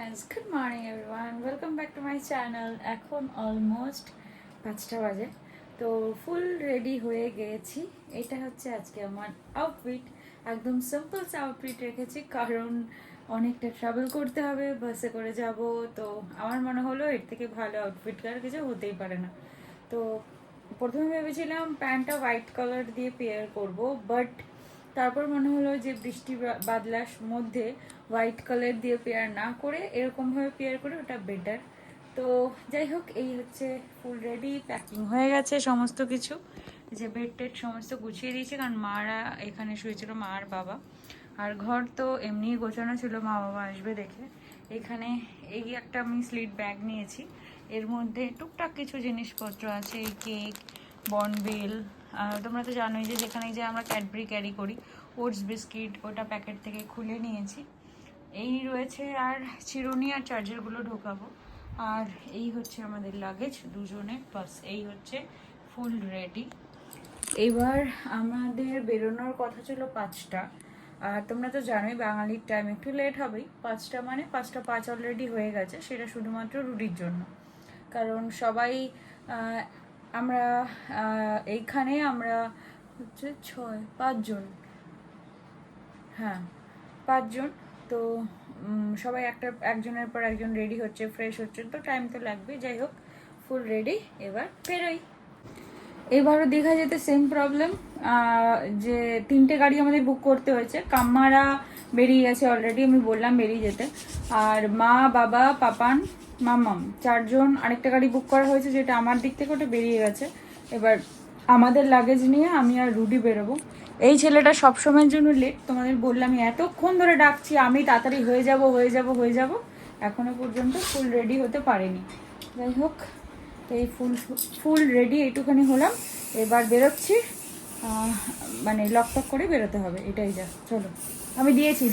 friends, good morning everyone, welcome back to my channel. এখন almost 5টা বাজে, তো ফুল রেডি হয়ে গেছি। এটা হচ্ছে আজকে আমার আউটফিট। একদম সিম্পল আউটফিট রেখেছি কারণ অনেকটা ট্রাভেল করতে হবে, বাসে করে যাব। তো আমার মনে হলো এর থেকে ভালো আউটফিট আর কিছু হতেই পারে না। তো প্রথমে ভেবেছিলাম প্যান্টটা হোয়াইট কালার দিয়ে পেয়ার করব, বাট তারপর মনে হলো যে বৃষ্টি বাদলার মধ্যে হোয়াইট কালার দিয়ে পেয়ার না করে এরকমভাবে পেয়ার করে ওটা বেটার। তো যাই হোক, এই হচ্ছে ফুল রেডি, প্যাকিং হয়ে গেছে সমস্ত কিছু। যে বেড টেড সমস্ত গুছিয়ে দিয়েছে, কারণ মারা এখানে শুয়েছিল, মা আর বাবা। আর ঘর তো এমনি গোছানো ছিল, মা বাবা আসবে দেখে। এখানে এই একটা আমি স্লিট ব্যাগ নিয়েছি, এর মধ্যে টুকটাক কিছু জিনিসপত্র আছে, এই কেক, বর্নভিল, তোমরা তো জানোই যে যেখানে যে আমরা ক্যাডবেরি ক্যারি করি, ওটস বিস্কিট, ওটা প্যাকেট থেকে খুলে নিয়েছি। এই রয়েছে, আর চিরুনি আর চার্জারগুলো ঢোকাবো। আর এই হচ্ছে আমাদের লাগেজ দুজনের, বাস এই হচ্ছে ফুল রেডি। এবার আমাদের বেরোনোর কথা ছিল 5টা, আর তোমরা তো জানোই বাঙালির টাইম একটু লেট হবেই। 5টা মানে 5:05 অলরেডি হয়ে গেছে, সেটা শুধুমাত্র রুটির জন্য। কারণ সবাই আমরা এইখানে আমরা হচ্ছে 5জন, হ্যাঁ 5জন। তো সবাই একজনের পর একজন রেডি হচ্ছে, ফ্রেশ হচ্ছে, তো টাইম তো লাগবে। যাই হোক, ফুল রেডি, এবার বেরোই। এবারও দীঘা যেতে সেম প্রবলেম, যে 3টে গাড়ি আমাদের বুক করতে হয়েছে। কাম্মারা বেরিয়ে গেছে অলরেডি, আমি বললাম বেরিয়ে যেতে। আর মা, বাবা, পাপান, মামাম 4জন আরেকটা গাড়ি বুক করা হয়েছে, যেটা আমার দিক থেকে ওটা বেরিয়ে গেছে। এবার আমাদের লাগেজ নিয়ে আমি আর রুডি বেরোবো। এই ছেলেটা সবসময়ের জন্য লেট, তোমাদের বললাম এতক্ষণ ধরে ডাকছি আমি তাড়াতাড়ি হয়ে যাব, এখনো পর্যন্ত ফুল রেডি হতে পারেনি। যাই হোক, এই ফুল রেডি এইটুখানি হলাম। এবার বেরোচ্ছি, মানে লকটক করে বেরোতে হবে, এটাই যা। চলো, আমি দিয়েছি।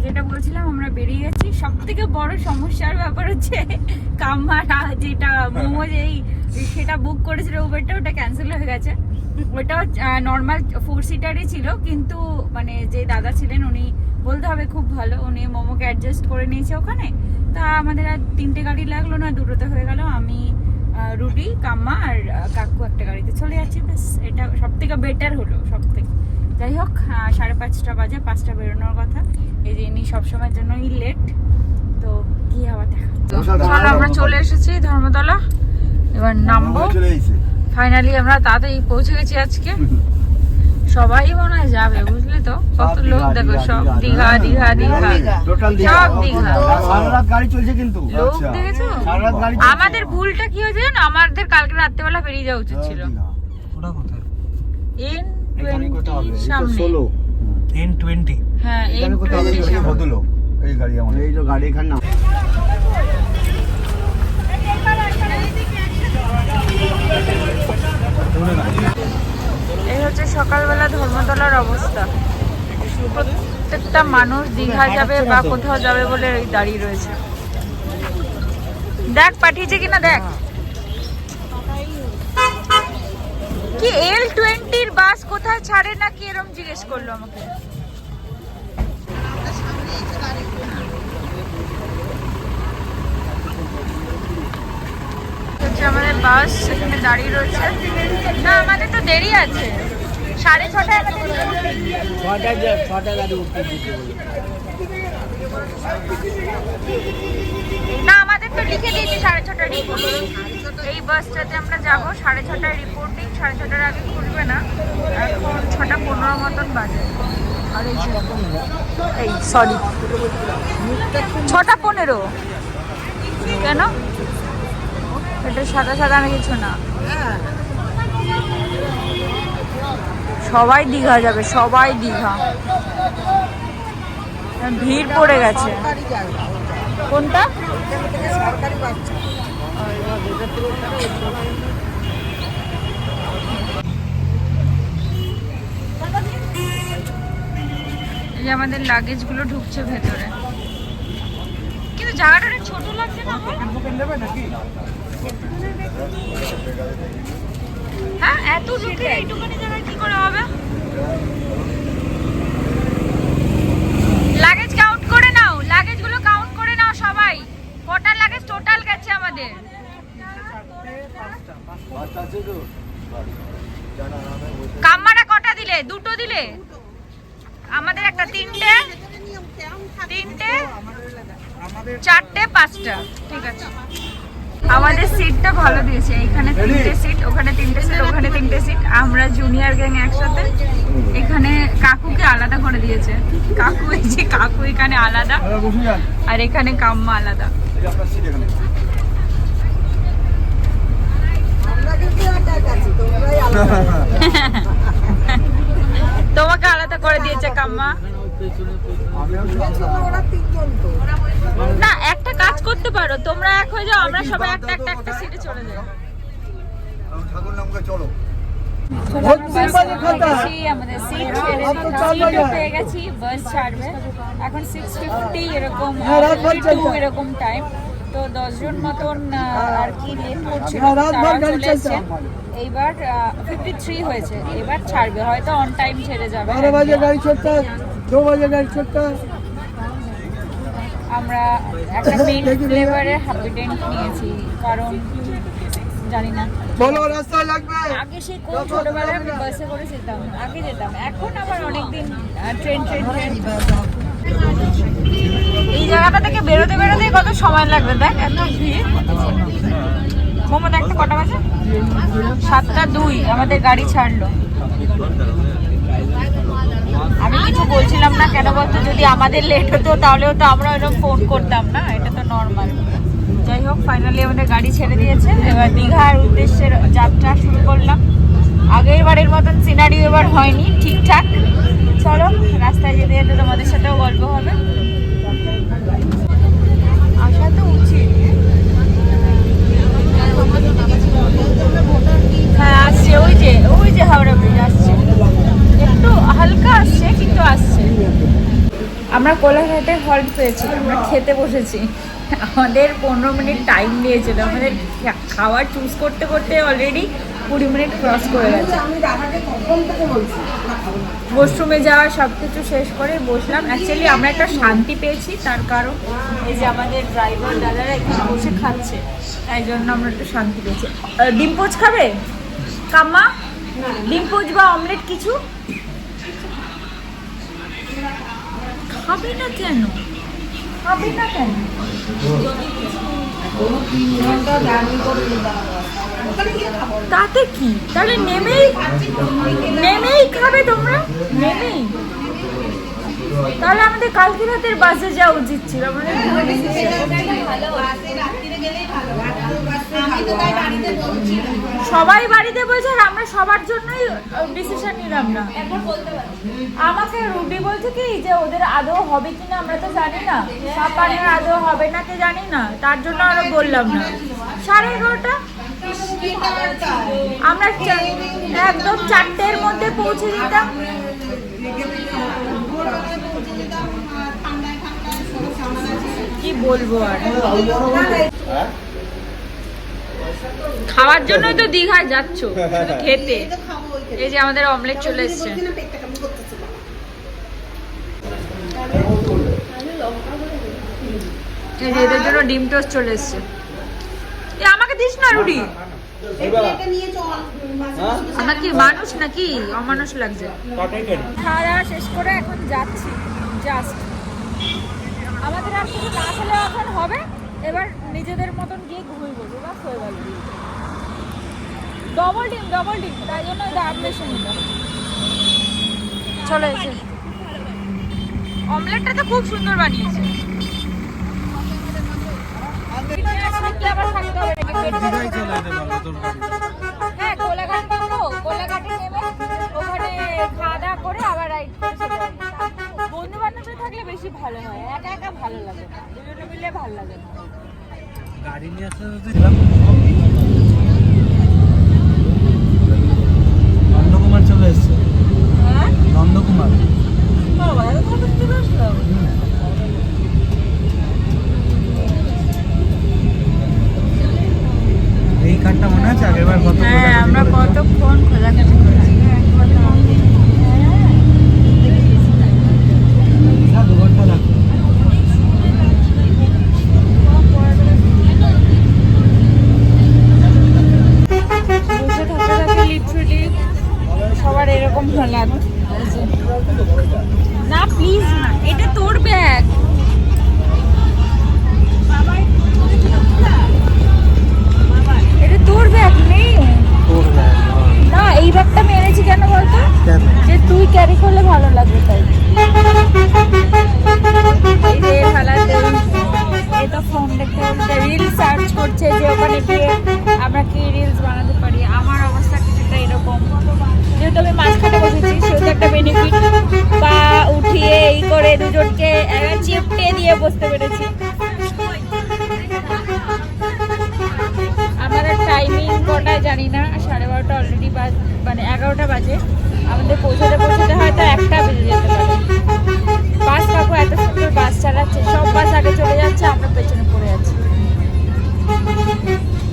যেটা বলছিলাম, আমরা বেরিয়ে গেছি। সব থেকে বড় সমস্যার ব্যাপার হচ্ছে কাম্মারা যেটা মোমোজ সেটা বুক করেছিল উবেরটা, ওটা ক্যান্সেল হয়ে গেছে। ওটাও নর্মাল 4 সিটারই ছিল, কিন্তু মানে যে দাদা ছিলেন উনি বলতে হবে খুব ভালো, উনি মোমোকে অ্যাডজাস্ট করে নিয়েছে ওখানে। তা আমাদের আর 3টে গাড়ি লাগলো না, 2টোতে হয়ে গেল। আমি, রুডি, কাম্মা আর কাকু একটা গাড়িতে চলে যাচ্ছি। ব্যাস, এটা সব থেকে বেটার হলো, সব থেকে। যাই হোক, 5:30 বাজে, 5টা বেরোনোর কথা। এই যে ইনি সবসময়ের জন্যই লেট, তো কি আবার দেখা। চলো, আমরা চলে এসেছি ধর্মতলা, এবার নামবো। ফাইনালি আমরা তাড়াতাড়ি পৌঁছে গেছি আজকে। সবাই মনে হয় যাবে, বুঝলে তো, কত লোক দেখো, সব দীঘা, সব দীঘা গাড়ি চলছে, কিন্তু লোক দেখেছো। আমাদের ভুলটা কি হয়েছে জানো, আমাদের কালকে রাত্রেবেলা বেরিয়ে যাওয়া উচিত ছিল। N20 সামনে, N20, হ্যাঁ N20 সামনে। এই গাড়ি আমাদের, এই যে গাড়ি এখানে না। এই হচ্ছে সকালবেলা ধর্মতলার অবস্থা। প্রত্যেকটা মানুষ দীঘা যাবে বা কোথাও যাবে বলে দাঁড়িয়ে রয়েছে। দেখ পাঠিয়েছে কিনা দেখ। কি L20 বাস কোথায় ছাড়ে নাকি এরকম জিজ্ঞেস করলো আমাকে। আমাদের বাস এখানে দাঁড়িয়ে রয়েছে। না, আমাদের তো দেরি আছে, 6:30 না, আমাদের তো লিখে দিয়েছি 6:30 রিপোর্টিং। এই বাসটাতে আমরা যাবো, 6:30 রিপোর্টিং, 6:30 আগে খুলবে না। এখন 6:15 মতন বাজে। আর এই সরি 6:15 কেন, এটা সাদা কিছু না। সবাই দীঘা যাবে, সবাই দীঘা, ভিড় পড়ে গেছে। কোনটা? এই যে আমাদের লাগেজ গুলো ঢুকছে ভেতরে, কিন্তু জায়গাটা অনেক ছোট লাগছে না? হ্যাঁ, এত ঢুকে এইটুখানি জায়গায় কি করে হবে? লাগেজ কাউন্ট করে নাও, লাগেজ গুলো কাউন্ট করে 4টে 5টা, ঠিক আছে। আমাদের সিটটা ভালো দিয়েছে, এখানে 3টে সিট, ওখানে 3টে সিট, ওখানে 3টে সিট। আমরা জুনিয়র গ্যাং একসাথে। এখানে কাকুকে আলাদা করে দিয়েছে, কাকু এই যে কাকু এখানে আলাদা, আর এখানে কাম্মা আলাদা। তোমাকে আলাদা করে দিয়েছে কাম্মা। না, একটা কাজ করতে পারো, তোমরা এক হয়ে যাও, আমরা সবাই একটা একটা একটা সিটে চলে যাই। আমাদের সিট পেয়ে গেছি, বাস ছাড়বে এখন 6:50 এরকম, 52 এরকম টাইম। তো 10 জন মতন আর কি লেট করছিল, তারা চলে এসেছে। এইবার 53 হয়েছে, এবার ছাড়বে, হয়তো অন টাইম ছেড়ে যাবে। আমরা একটা মেইন ফ্লেভারের হ্যাপিডেন্ট নিয়েছি, কারণ জানি না, আগে সেই কোন ছোটবেলায় আমি বাসে করে যেতাম, আগে যেতাম, এখন আবার অনেকদিন ট্রেন। এই জায়গাটা থেকে বেরোতে বেরোতে কত সময় লাগবে, দেখ এত ভিড়। মোহাম্মদ একটা কটা বাজে? 7:02 আমাদের গাড়ি ছাড়লো। আমি কিছু বলছিলাম না, কেন বলতো, যদি আমাদের লেট হতো তাহলেও তো আমরা এরকম ফোন করতাম না, এটা তো নর্মাল। যাই হোক, ফাইনালি আমাদের গাড়ি ছেড়ে দিয়েছে, এবার দীঘার উদ্দেশ্যে যাত্রা শুরু করলাম। আগের বারের মতন সিনারিও এবার হয়নি, ঠিকঠাক। চলো, রাস্তায় যেতে যেতে তোমাদের সাথেও গল্প হবে। আসা তো উচিত। হ্যাঁ আসছে, ওই যে হাওড়া ব্রিজ আসছে, একটু হালকা আসছে কিন্তু আসছে। আমরা কোলাঘাটে হল্ট পেয়েছি, আমরা খেতে বসেছি। আমাদের 15 মিনিট টাইম দিয়েছিল, আমাদের খাবার চুজ করতে করতে অলরেডি 20 মিনিট ক্রস করে গেছে। ওয়াশরুমে যাওয়া সব কিছু শেষ করে বসলাম। অ্যাকচুয়ালি আমরা একটা শান্তি পেয়েছি, তার কারণ এই যে আমাদের ড্রাইভার দাদারা এখানে বসে খাচ্ছে, তাই জন্য আমরা একটু শান্তি পেয়েছি। ডিম পোচ খাবে কাম্মা? ডিম পোচ বা অমলেট কিছু খাবি না কেন? খাবি না কেন? তাতে কি, তাহলে নেমেই খাবে তোমরা, নেমেই। তাহলে আমাদের কালকে রাতের বাসে যাওয়া উচিত ছিল, আমাদের সবাই বাড়িতে বলছে, আর আমরা সবার জন্যই ডিসিশন নিলাম না। আমাকে রুবি বলছে কি যে ওদের আদৌ হবে কিনা আমরা তো জানি না, পাপানের আদৌ হবে না কি জানি না, তার জন্য আমরা বললাম না। 11:30 আমরা একদম 4টের মধ্যে পৌঁছে দিতাম। কি বলবো আর, খাওয়ার জন্যই তো দীঘায় যাচ্ছ, শুধু খেতে। এই যে আমাদের অমলেট চলে এসছে, এদের জন্য ডিম টোস্ট চলে এসছে। আমাকে দিস না রুটি, আমরা কি মানুষ নাকি অমানুষ লাগছে। খাওয়া দাওয়া শেষ করে এখন যাচ্ছি, জাস্ট আমাদের আর কিছু না খেলে এখন হবে, এবার নিজেদের মতন গিয়ে ঘুমিয়ে বসবো, বাস হয়ে গেল। ডবল ডিম, তাই জন্য বেশি নিলাম। চলে এসে অমলেটটা তো খুব সুন্দর বানিয়েছে। হ্যাঁ, কোলাঘাটে নেমে ওখানে খাওয়া দাওয়া করে আবার রাইড করে বন্ধু বান্ধব থাকলে বেশি ভালো হয়, একা একা ভালো লাগে না, দুজনে মিলে ভালো লাগে না। গাড়ি নিয়ে আসলে নন্দকুমার চলে এসছে। হ্যাঁ, নন্দকুমার এই কারটা মনে আছে আগেরবার কত? হ্যাঁ, আমরা কতক্ষণ খোঁজাখুঁজি করেছি, 2 ঘন্টা লাগবে। বসে থাকতে লিটারালি সবার এরকম লাগে না। প্লিজ না, এটা তোর ব্যাগ, বসতে পেরেছি। আমাদের টাইমিং কটায় জানি না, 12:30 অলরেডি মানে 11টা বাজে। আমাদের পৌঁছাতে হয়তো 1টা বেজে যেতে পারে। বাস কাকু এত সুন্দর বাস চালাচ্ছে, সব বাস আগে চলে যাচ্ছে, আমরা পেছনে পড়ে যাচ্ছি।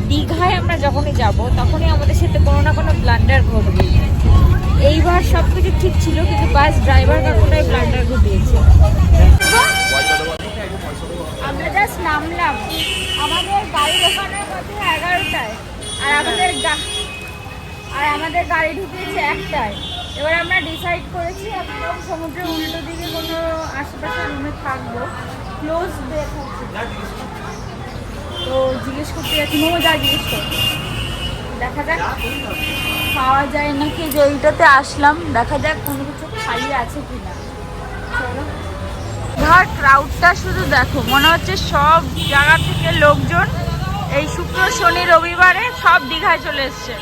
দীঘায় আমরা যখনই যাব তখনই আমাদের সাথে কোনো না কোনো ব্লান্ডার ঘটবে। এইবার সব কিছু ঠিক ছিল, কিন্তু বাস ড্রাইভার কাকুটাই ব্লান্ডার ঘটিয়েছে। আমরা জাস্ট নামলাম, আমাদের গাড়ি ঢোকানোর মধ্যে 11টায়, আর আমাদের গাড়ি ঢুকিয়েছে 1টায়। এবার আমরা ডিসাইড করেছি একদম সমুদ্রের উল্টো দিকে কোনো আশেপাশে রুমে থাকবো, ক্লোজ দেখাচ্ছে। তো জিজ্ঞেস করতে যাচ্ছি, মোমো যা জিজ্ঞেস কর, দেখা যাক খাওয়া যায় নাকি। যে এইটাতে আসলাম, দেখা যাক কোনো কিছু খালি আছে কিনা। চলো, ধর ক্রাউডটা শুধু দেখো, মনে হচ্ছে সব জায়গা থেকে লোকজন এই শুক্র শনি রবিবারে সব দীঘায় চলে এসছে।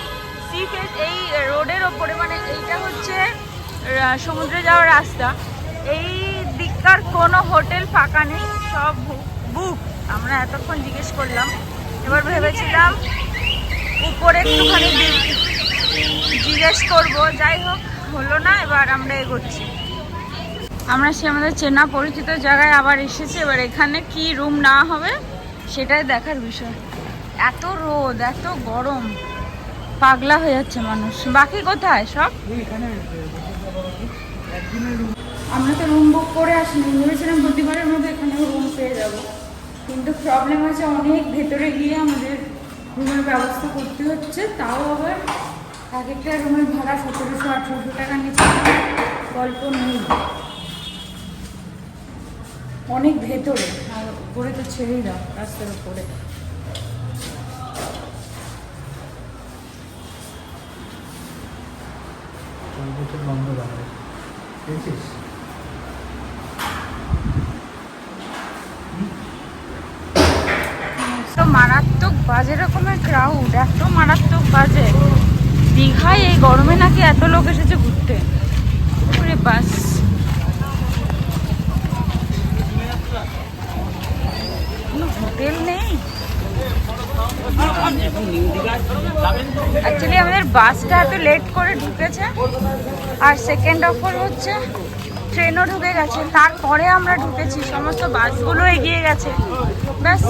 সি ফেস এই রোডের ওপরে, মানে এইটা হচ্ছে সমুদ্রে যাওয়ার রাস্তা, এই দিককার কোনো হোটেল ফাঁকা নেই, সব বুক। আমরা এতক্ষণ জিজ্ঞেস করলাম, এবার ভেবেছিলাম উপরে একটুখানি জিজ্ঞেস করবো, যাই হোক হলো না। এবার আমরা এগোচ্ছি। আমরা সে আমাদের চেনা পরিচিত জায়গায় আবার এসেছি, এবার এখানে কি রুম না হবে সেটাই দেখার বিষয়। এত রোদ, এত গরম, পাগলা হয়ে যাচ্ছে মানুষ। বাকি কোথায় সব? আমরা তো রুম বুক করে আসিনি, ভেবেছিলাম প্রতিবারের মধ্যে এখানেও রুম পেয়ে যাবো, কিন্তু প্রবলেম আছে অনেক ভেতরে গিয়ে আমাদের রুমের ব্যবস্থা করতে হচ্ছে। তাও আবার এক একটা রুমের ভাড়া 1700-1800 টাকা নিচে গল্প নেই, অনেক ভেতরে। আর উপরে তো ছেড়েই দাও, রাস্তার উপরে। তো মারাত্মক বাজে রকমের ক্রাউড, এত মারাত্মক বাজে। দীঘায় এই গরমে নাকি এত লোক এসেছে ঘুরতে। বাস কোনো হোটেল নেই। অ্যাকচুয়ালি আমাদের বাসটা এত লেট করে ঢুকেছে, আর সেকেন্ড অফার হচ্ছে ট্রেনও ঢুকে গেছে, তারপরে আমরা ঢুকেছি। সমস্ত বাসগুলো এগিয়ে গেছে, ব্যাস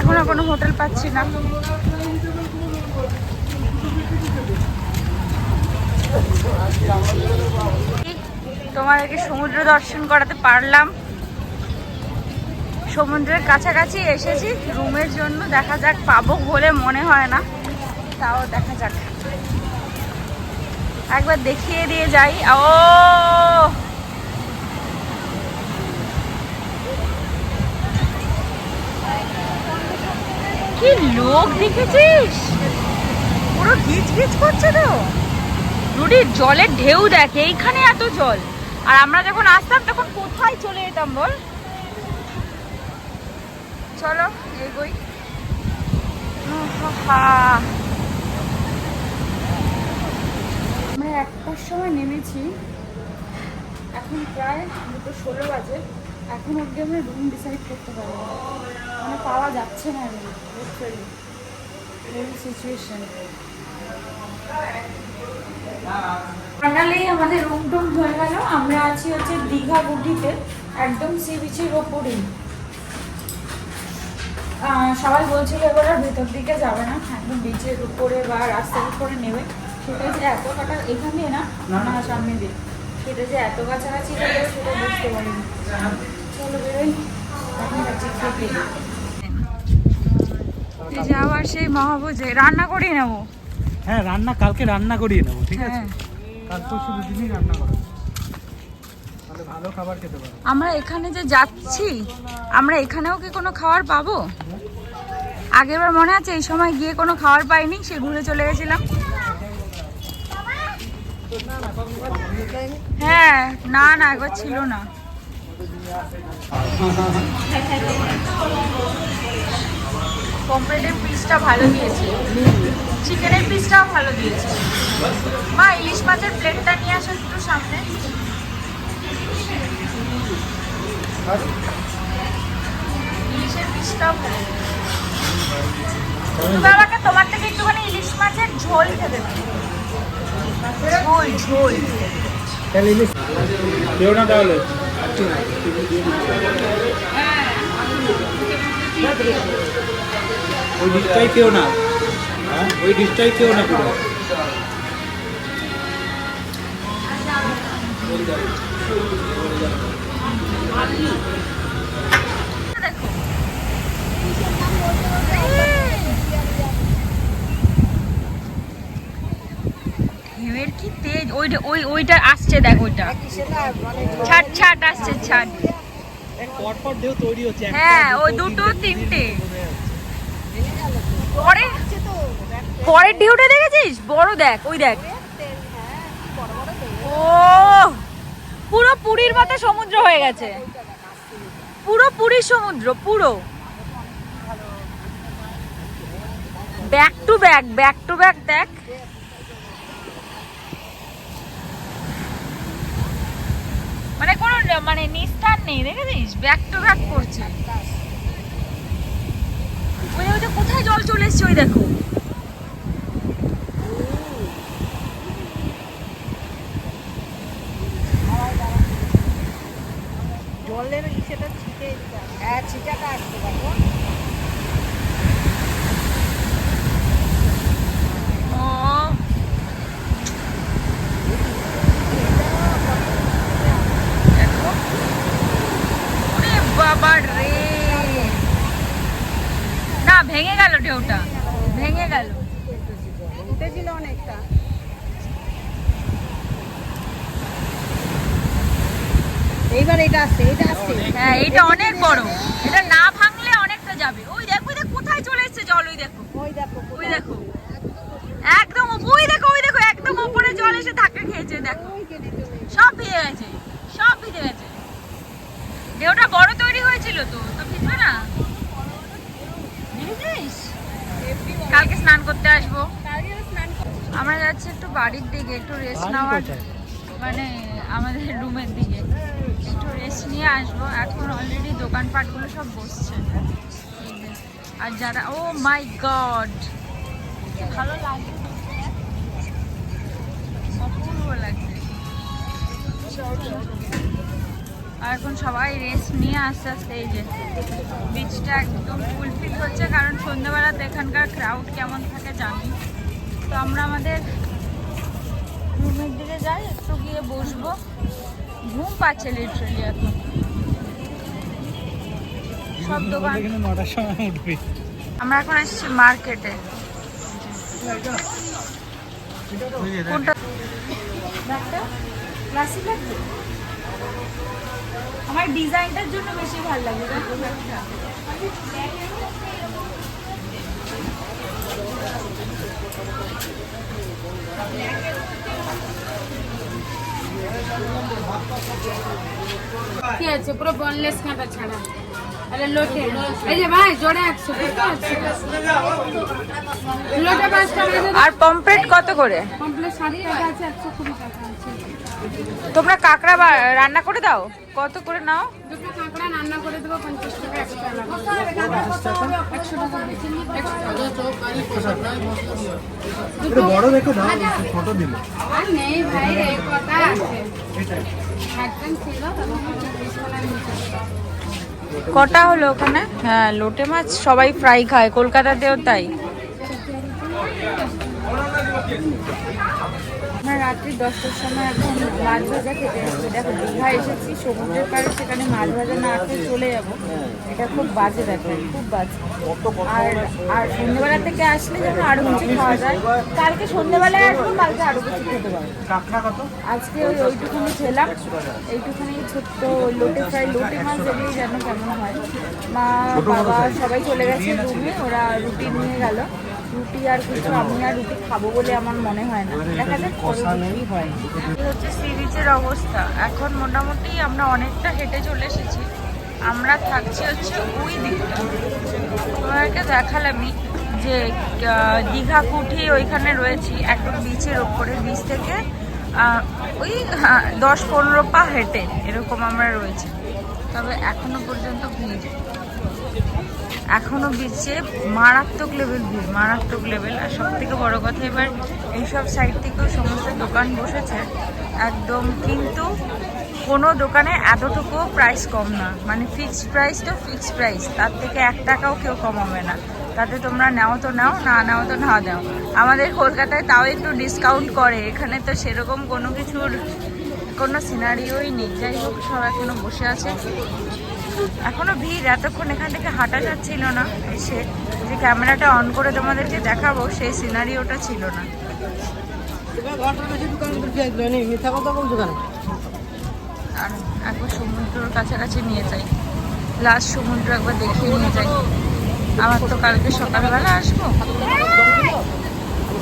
এখনো কোনো হোটেল পাচ্ছি না। তোমাদেরকে সমুদ্র দর্শন করাতে পারলাম। সমুদ্রের কাছাকাছি এসেছি রুমের জন্য, দেখা যাক পাবো বলে মনে হয় না, তাও দেখা যাক, একবার দেখিয়ে দিয়ে যাই। ও কি লোক দেখেছিস, পুরো গিজ গিজ করছে তো। রুডির জলের ঢেউ দেখ, এইখানে এত জল, আর আমরা যখন আসতাম তখন কোথায় চলে যেতাম বল। চলো এগোই। আমরা 1টার সময় নেমেছি, এখন প্রায় 2:16 বাজে। এখন অব্দি আমরা রুম ডিসাইড করতে পারবো না, মানে পাওয়া যাচ্ছে না রুম, সিচুয়েশন। ফাইনালি আমাদের রুম টুম হয়ে গেল। আমরা আছি হচ্ছে দীঘা গুটিতে, একদম সি বিচের ওপরেই। সবাই বলছিল এবার আর ভেতর দিকে যাবে না, একদম বিচের উপরে বা রাস্তার উপরে নেবে। সেটা যে এত কাটা এখান দিয়ে না, সামনে দিয়ে, সেটা যে এত কাছাকাছি যাবে সেটা বুঝতে পারিনি। চলো বেরোই, এই যে আবার সেই মহাভোজে রান্না করিয়ে নেবো। হ্যাঁ রান্না কালকে রান্না করিয়ে নেবো, ঠিক আছে? কাল পরশু দুদিনই রান্না করো, তাহলে ভালো খাবার খেতে পারো। আমরা এখানে যে যাচ্ছি, আমরা এখানেও কি কোনো খাবার পাবো? আগেরবার মনে আছে এই সময় গিয়ে কোনো খাবার পাইনি, সে ঘুরে চলে গেছিলাম। হ্যাঁ না না, একবার ছিল না। পমফ্রেটের পিসটা ভালো দিয়েছে, চিকেনের পিসটাও ভালো দিয়েছে। মা ইলিশ মাছের প্লেটটা নিয়ে আসো একটু সামনে। মাছটাও ভালো লেগেছে। তুমি আমাকে তোমার থেকে একটুখানি ইলিশ মাছের ঝোল খেতে দাও। ঝোল ঝোল তাহলে ইলিশ কেউ না তাহলে ওই ডিশটাই কেউ না, ওই ডিশটাই কেউ না পুরো। ঢেউয়ের কি তেজ, ওইটা আসছে, দেখ ওইটা ছাট ছাট আসছে, ছাট। পরপর ঢেউ তৈরি হচ্ছে, হ্যাঁ ওই দুটো তিনটে পরে পরের ঢেউটা দেখেছিস, বড় দেখ, ওই দেখ। ও পুরো পুরীর মতো সমুদ্র হয়ে গেছে, পুরো পুরীর সমুদ্র, পুরো back to back, back to back. দেখ মানে কোনো মানে নিস্তার নেই, দেখেছিস, ব্যাক টু ব্যাক করছে। ওই ওইটা কোথায় জল চলে এসছে, ওই দেখো। জলের সেটা ছিটে, হ্যাঁ ছিটাটা আসতে পারবো। ও দেখো, ওরে বাবা রে, না ভেঙে গেল, ঢেউটা ভেঙে গেল। উঠেছিল অনেকটা। এইবার এটা আসছে, এটা আসছে। হ্যাঁ এটা অনেক বড়, এটা না ভাঙলে অনেকটা যাবে। ওই দেখো, ওই দেখো কোথায় চলে এসছে জল, ওই দেখো, ওই দেখো, ওই দেখো একদম, ওই দেখো, ওই দেখো একদম উপরে জল এসে ধাক্কা খেয়েছে, দেখো ওই যে নিচে চলে এসেছে। সব ভিজে গেছে, সব ভিজে গেছে। ঢেউটা বড় তৈরি হয়েছিল, তো ভিজবে না? ভিজেছিস? কালকে স্নান করতে আসবো। কালকে স্নান করবো। আমরা যাচ্ছি একটু বাড়ির দিকে, একটু রেস্ট নেওয়ার, মানে আমাদের রুমের দিকে একটু রেস্ট নিয়ে আসবো। এখন অলরেডি দোকানপাটগুলো সব বসছে, এই যে। আর যারা, ও মাই গড ভালো লাগছে, অপূর্ব লাগছে। আর এখন সবাই রেস্ট নিয়ে আস্তে আস্তে, এই যে বিচটা একদম ফুলফিল হচ্ছে, কারণ সন্ধ্যাবেলাতে এখানকার ক্রাউড কেমন থাকে জানি। তো আমরা আমাদের রুমের দিকে যাই, একটু গিয়ে বসবো, ঘুম পাচ্ছে লিটারালি এখন। সব দোকান, 9টার সময় উঠবি। আমরা এখন এসেছি মার্কেটে। কোনটা ব্যাগটা ক্লাসিক লাগবে? আমার ডিজাইনটার জন্য বেশি ভালো লাগে, জানো ব্যাগটা। কি আছে পুরো বনলেস কাঁটা ছাড়া। আরে লোটে এই যে ভাই জোড়ে 100 লোটে 5 টাকা আছে। আর পমফ্রেট কত করে? কমপ্লিট 60 টাকা আছে, 120 টাকা আছে। তোমরা কাঁকড়া রান্না করে দাও, কত করে নাও? দুটো কাঁকড়া রান্না করে দেবো 50 টাকা এক্সট্রা লাগবে। 100 টাকা বেশি একটু বড় দেখে দাও, ছোট দিলে। আর নেই ভাই, এই কথা আছে। একদম ছিল তখন 40 টাকা নিচে। কটা হলো ওখানে? হ্যাঁ লোটে মাছ সবাই ফ্রাই খায়, কলকাতাতেও তাই। আমরা রাত্রি 10টার সময় এখন মাছ ভাজা খেতে এসেছি। দেখো দীঘা এসেছি, সমুদ্রের পাড়ে, সেখানে মাছ ভাজা না খেয়ে চলে যাবো, এটা খুব বাজে, দেখো খুব বাজে। আর সন্ধ্যেবেলা থেকে আসলে যেন আরো কিছু খাওয়া যায়। কালকে সন্ধ্যেবেলায় আসবো, কালকে আরো কিছু খেতে পারবো। কাঁকড়া কত? আজকে ওইটুকুনি খেলাম, এইটুকুনি ছোট্ট লোটে ফ্রাই, লোটে মাছ দেখলেই যেন কেমন হয়। মা বাবা সবাই চলে গেছে রুমে, ওরা রুটি নিয়ে গেল, রুটি আর কিছু, আমি আর রুটি খাবো বলে আমার মনে হয় না, দেখা যাক কি হয়। এই হচ্ছে সি বিচের অবস্থা। এখন মোটামুটি আমরা অনেকটা হেঁটে চলে এসেছি, আমরা থাকছি হচ্ছে ওই দিকটা। তোমাদেরকে দেখালামই যে দীঘা কুঠি ওইখানে রয়েছি, একদম বিচের ওপরে, বিচ থেকে ওই 10-15 পা হেঁটে এরকম আমরা রয়েছি। তবে এখনো পর্যন্ত ভিড়, এখনো বিচে মারাত্মক লেভেল ভিড়, মারাত্মক লেভেল। আর সব থেকে বড় কথা এবার এইসব সাইড থেকেও সমস্ত দোকান বসেছে একদম, কিন্তু কোনো দোকানে এতটুকু প্রাইস কম না, মানে ফিক্সড প্রাইস তো ফিক্সড প্রাইস, তার থেকে 1 টাকাও কেউ কমাবে না। তাতে তোমরা নাও তো নাও, না নাও তো না দাও। আমাদের কলকাতায় তাও একটু ডিসকাউন্ট করে, এখানে তো সেরকম কোনো কিছুর কোনো সিনারিওই নেই। যাই হোক, সব এখনো বসে আছে, এখনো ভিড়। এতক্ষণ এখান থেকে হাঁটা যাচ্ছিল না, এসে যে ক্যামেরাটা অন করে তোমাদেরকে দেখাবো সেই সিনারিওটা ছিল না। আর একবার সমুদ্রের কাছাকাছি নিয়ে যাই, লাস্ট সমুদ্র একবার দেখিয়ে নিয়ে যাই। আমার তো কালকে সকালবেলা আসবো।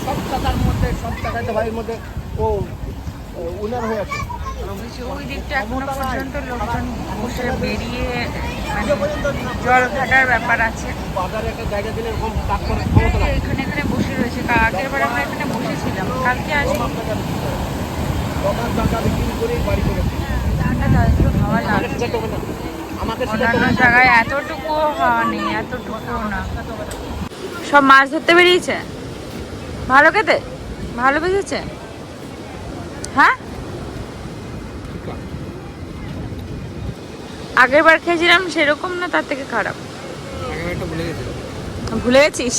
সব টাকার মধ্যে সব টাকায় তো ভাইয়ের মধ্যে ও উনার হয়ে আছে। ওই দিকটা এখনো পর্যন্ত লোকজন বসে বেরিয়ে মানে জল ঘাটার ব্যাপার আছে। বাজারে একটা জায়গা দিলে এরকম কাজ করার ক্ষমতা নাই। এখানে এখানে বসে রয়েছে, আগের বার আমরা এখানে বসেছিলাম। কালকে আসবো, দোকান টাকা বিক্রি করে বাড়ি করেছে। একটু হাওয়া লাগছে। আমাকে অন্যান্য জায়গায় এতটুকুও হাওয়া নেই, এতটুকুও না। সব মাছ ধরতে বেরিয়েছে, ভালো খেতে, ভালো বেজেছে। হ্যাঁ, আগের বার খেয়েছিলাম সেরকম না, তার থেকে খারাপ। ভুলে গেছিস?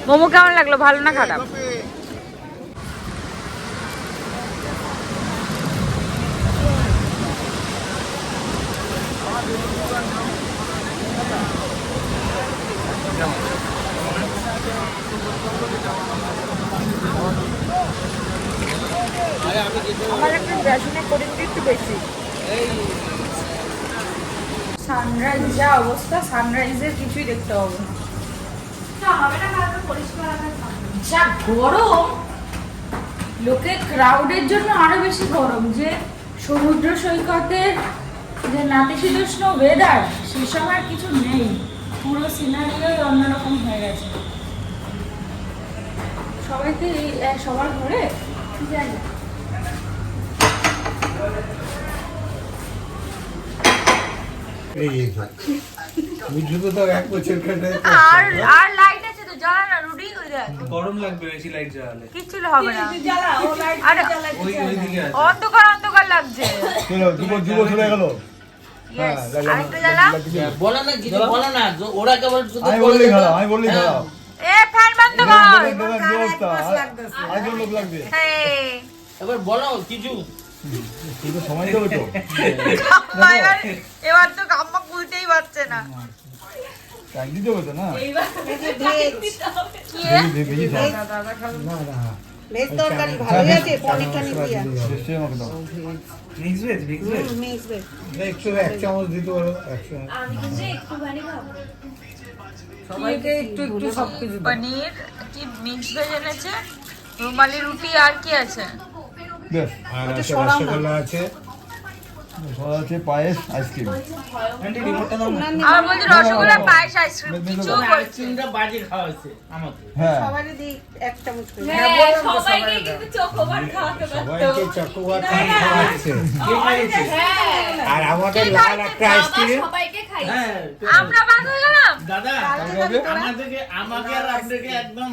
মোমো কেমন লাগলো, ভালো না খারাপ? আমার একটা বেসনের পরিমাণ একটু বেশি। সানরাইজ যা অবস্থা, সানরাইজের কিছুই দেখতে পাবো না। যা গরম, লোকে ক্রাউডের জন্য আরো বেশি গরম। যে সমুদ্র সৈকতের যে নাতিশীতোষ্ণ ওয়েদার, সেসব আর কিছু নেই। পুরো সিনারিওই অন্যরকম হয়ে গেছে। সবাইকে সবার ঘরে জানি আর লাইট আছে তো, জ্বালা না, রুটি হয়ে যায়। গরম লাগবে বেশি লাইট জ্বালালে। কিচ্ছু হবে না, আরে অন্ধকার অন্ধকার লাগছে। চলে গেল। Yes, আরেকটু জ্বালা। বলো না কিছু, বলো না, ওরা কেবল শুধু আমি বললেই খারাপ, আমি বললেই খারাপ। এ ফ্যান বন্ধ কর। আরেকজন লোক লাগবে। হ্যাঁ, এবার বলো কিছু। কিন্তু সময় দেবো তো। এবার তো কাম্মা খুলতেই পারছে না। কান্দি দেবো তো না। কি ভেজ তরকারি ভালোই আছে, পনির টনির দিয়া নিশ্চয়ই আমাকে দাও। Mix veg. এক চামচ দিতে পারো, এক চামচ। সবাইকে একটু একটু সবকিছু পনির কি মিক্স ভেজ এনেছে, রুমালি রুটি, আর কি আছে? বেশ, আর আছে রসগোল্লা আছে, পায়েস, আইসক্রিম। আর বলছি রসগোল্লা, পায়েস, আইসক্রিম কিছু বলছি। আইসক্রিমটা বাজে খাওয়া হয়েছে আমাকে। হ্যাঁ, সবারই দিই এক চামচ করে। সবাইকে কিন্তু চকোবার খাওয়াতে সবাইকে চকোবার খাওয়াচ্ছে। আর আমাদের লাল একটা আইসক্রিম। হ্যাঁ, আমরা বাদ হয়ে গেলাম। দাদা আমাকে আর আপনাকে একদম